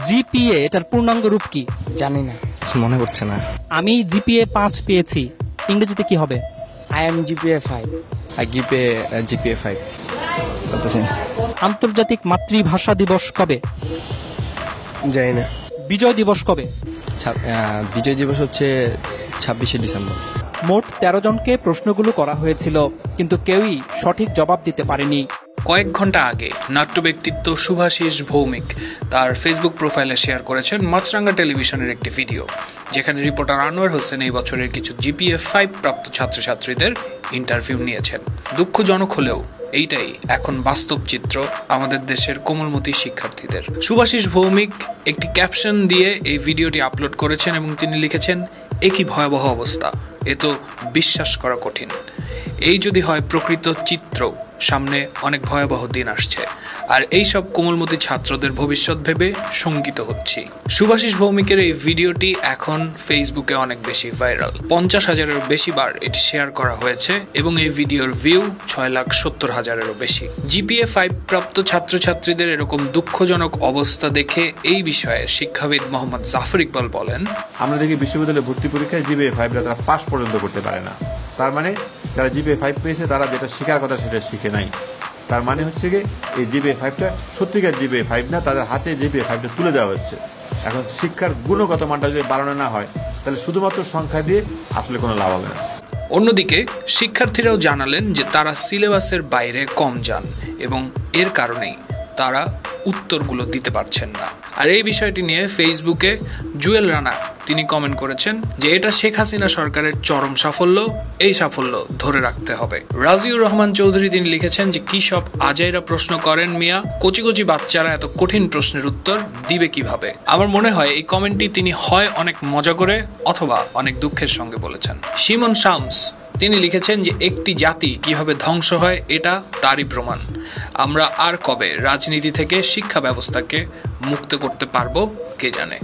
GPA এটার পূর্ণাঙ্গ রূপ কি? জানি না, মনে পড়ছে না। আমি জিপিএ 5 পেয়েছি, ইংরেজিতে কি হবে? I am GPA 5। জিপিএ 5। আন্তর্জাতিক মাতৃভাষা দিবস কবে? জানি না। বিজয় দিবস কবে? বিজয় দিবস হচ্ছে 26শে ডিসেম্বর। মোট 13 জনকে প্রশ্নগুলো করা হয়েছিল, কিন্তু কেউই সঠিক জবাব দিতে পারেনি। কয়েক ঘন্টা আগে নাট্য ব্যক্তিত্ব শুভাশিস ভৌমিক তার ফেসবুক প্রোফাইলে শেয়ার করেছেন মাছরাঙ্গা টেলিভিশনের একটি ভিডিও, যেখানে রিপোর্টার আনোয়ার হোসেন এই বছরের কিছু জিপিএ 5 প্রাপ্ত ছাত্রছাত্রীদের ইন্টারভিউ নিয়েছেন। দুঃখজনক হলেও এইটাই এখন বাস্তব চিত্র আমাদের দেশের কোমলমতি শিক্ষার্থীদের। শুভাশিস ভৌমিক একটি ক্যাপশন দিয়ে এই ভিডিওটি আপলোড করেছেন এবং তিনি লিখেছেন, এ কি ভয়াবহ অবস্থা, এ তো বিশ্বাস করা কঠিন। এই যদি হয় প্রকৃত চিত্র, সামনে অনেক ভয়াবহ দিন আসছে, আর এই সব কোমলমতি ছাত্রদের ভবিষ্যৎ ভেবে শঙ্কিত হচ্ছি। শুভাশিস ভৌমিকের এই ভিডিওটি এখন ফেসবুকে অনেক বেশি ভাইরাল। 50,000-এরও বেশি বার এটি শেয়ার করা হয়েছে এবং এই ভিডিওর ভিউ 6,70,000-এরও বেশি। জিপিএ 5 প্রাপ্ত ছাত্রছাত্রীদের এরকম দুঃখজনক অবস্থা দেখে এই বিষয়ে শিক্ষাবিদ মোহাম্মদ জাফর ইকবাল বলেন, আমরা দেখি বিশ্ববিদ্যালয়ে ভর্তি পরীক্ষায় জিপিএ 5 তারা পাস পর্যন্ত করতে পারে না। তার মানে যারা জিপিএ 5 পেয়েছে তারা যেটা শেখার কথা সেটা শিখে নাই। তার মানে হচ্ছে কি এই জিপিএ 5টা সত্যিকার জিপিএ 5 না, তাদের হাতে জিপিএ 5টা তুলে দেওয়া হচ্ছে। এখন শিক্ষার গুণগত মানটা যদি বাড়ানো না হয় তাহলে শুধুমাত্র সংখ্যা দিয়ে আসলে কোনো লাভ হবে না। অন্যদিকে শিক্ষার্থীরাও জানালেন যে তারা সিলেবাসের বাইরে কম যান এবং এর কারণেই তারা উত্তরগুলো দিতে পারছেন না। আর এই বিষয়টি নিয়ে ফেসবুকে জুয়েল রানা তিনি কমেন্ট করেছেন যে এটা শেখ হাসিনা সরকারের চরম সাফল্য, এই সাফল্য ধরে রাখতে হবে। রাজিউর রহমান চৌধুরী তিনি লিখেছেন যে কি সব আজাইরা প্রশ্ন করেন মিয়া, কচি কচি বাচ্চারা এত কঠিন প্রশ্নের উত্তর দিবে কিভাবে। আমার মনে হয় এই কমেন্টটি তিনি হয় অনেক মজা করে অথবা অনেক দুঃখের সঙ্গে বলেছেন। শিমন শামস তিনি লিখেছেন যে একটি জাতি কিভাবে ধ্বংস হয় এটা তারই প্রমাণ। আমরা আর কবে রাজনীতি থেকে শিক্ষা ব্যবস্থাকে মুক্ত করতে পারবো কে জানে।